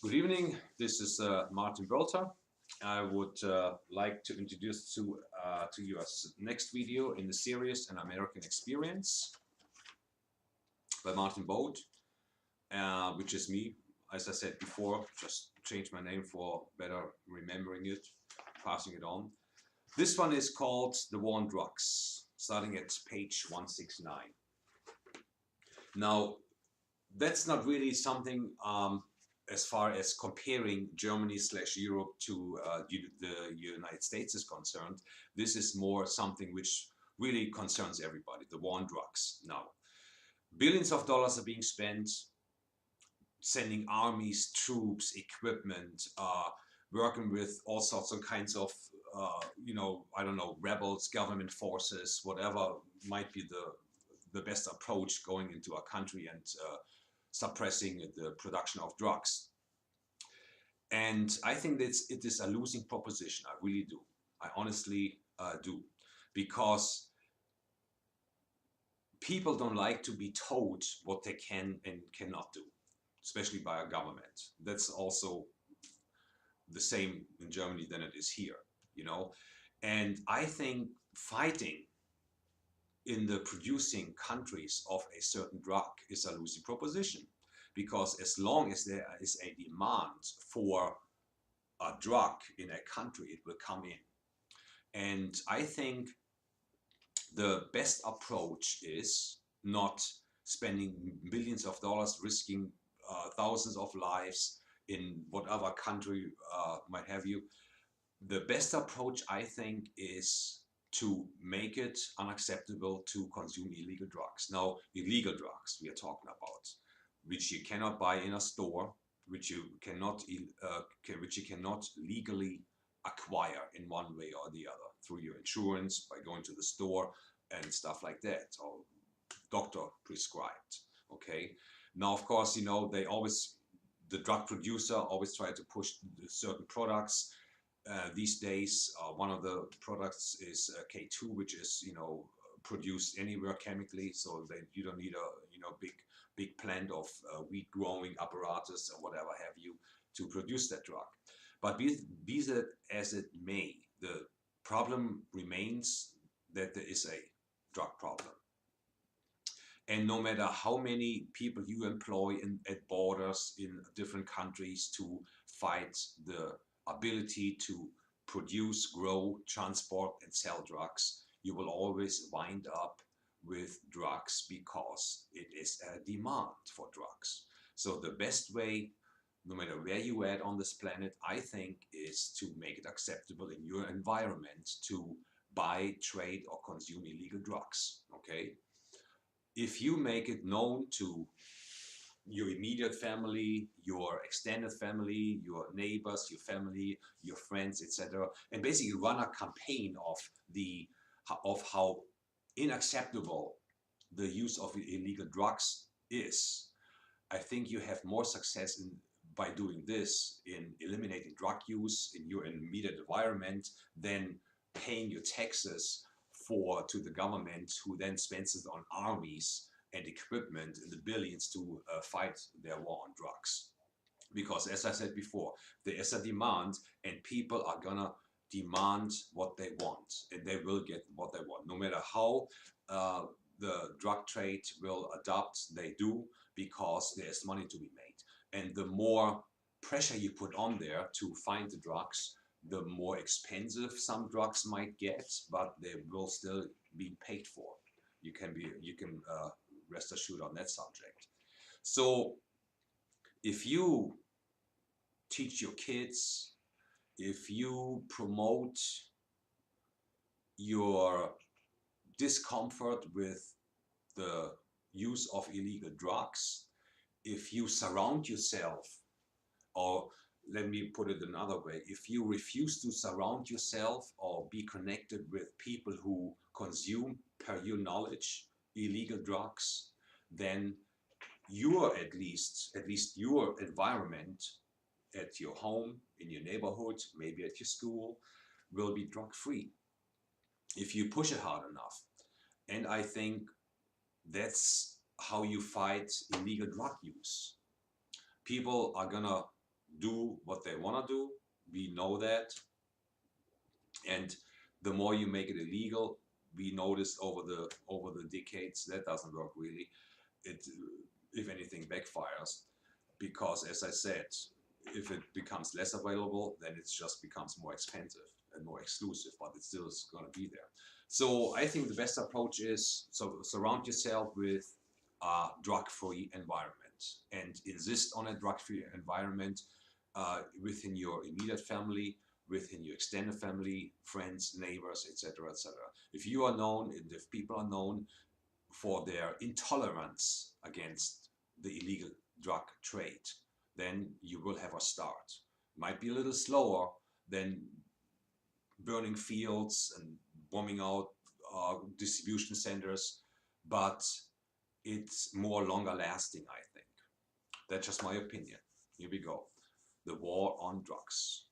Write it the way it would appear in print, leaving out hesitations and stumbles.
Good evening. This is Martin Bölter. I would like to introduce to you as next video in the series An American Experience by Martin Boat, which is me. As I said before, just changed my name for better remembering it, passing it on. This one is called The War on Drugs, starting at page 169. Now, that's not really something as far as comparing Germany/Europe to the United States is concerned. This is more something which really concerns everybody, the war on drugs. Now, billions of dollars are being spent sending armies, troops, equipment, working with all sorts of kinds of, I don't know, rebels, government forces, whatever might be the best approach going into a country and suppressing the production of drugs. And I think that it is a losing proposition. I really do. I honestly do. Because people don't like to be told what they can and cannot do, especially by a government. That's also the same in Germany than it is here, you know. And I think fighting in the producing countries of a certain drug is a losing proposition, because as long as there is a demand for a drug in a country, it will come in. And I think the best approach is not spending billions of dollars, risking thousands of lives in whatever country might have you. The best approach, I think, is to make it unacceptable to consume illegal drugs. Now, illegal drugs we are talking about, which you cannot buy in a store, which you cannot legally acquire in one way or the other through your insurance, by going to the store and stuff like that, or doctor prescribed. Okay. Now, of course, the drug producer always try to push certain products. These days, one of the products is K2, which is produced anywhere chemically, so that you don't need a big plant of weed growing apparatus or whatever have you to produce that drug. But be that as it may, the problem remains that there is a drug problem. And no matter how many people you employ at borders in different countries to fight the ability to produce, grow, transport, and sell drugs, you will always wind up with drugs because it is a demand for drugs. So the best way, no matter where you are on this planet, I think, is to make it acceptable in your environment to buy, trade, or consume illegal drugs. Okay? If you make it known to your immediate family, your extended family, your neighbors, your family, your friends, etc., and basically run a campaign of how unacceptable the use of illegal drugs is, I think you have more success by doing this in eliminating drug use in your immediate environment than paying your taxes to the government, who then spends it on armies and equipment in the billions to fight their war on drugs. Because as I said before, there is a demand, and people are gonna demand what they want, and they will get what they want. No matter how the drug trade will adapt, they do, because there's money to be made. And the more pressure you put on there to find the drugs, the more expensive some drugs might get, but they will still be paid for. You can rest assured on that subject. So if you teach your kids, if you promote your discomfort with the use of illegal drugs, if you surround yourself, or let me put it another way, if you refuse to surround yourself or be connected with people who consume, per your knowledge, illegal drugs, then at least your environment at your home, in your neighborhood, maybe at your school, will be drug free if you push it hard enough. And I think that's how you fight illegal drug use. People are gonna do what they want to do. We know that. And the more you make it illegal, we noticed over the decades that doesn't work really. It, if anything, backfires, because as I said, if it becomes less available, then it just becomes more expensive and more exclusive, but it still is going to be there. So I think the best approach is, so surround yourself with a drug-free environment and insist on a drug-free environment within your immediate family, within your extended family, friends, neighbors, etc., etc. If you are known, and if people are known for their intolerance against the illegal drug trade, then you will have a start. Might be a little slower than burning fields and bombing out distribution centers, but it's more longer lasting, I think. That's just my opinion. Here we go. The war on drugs.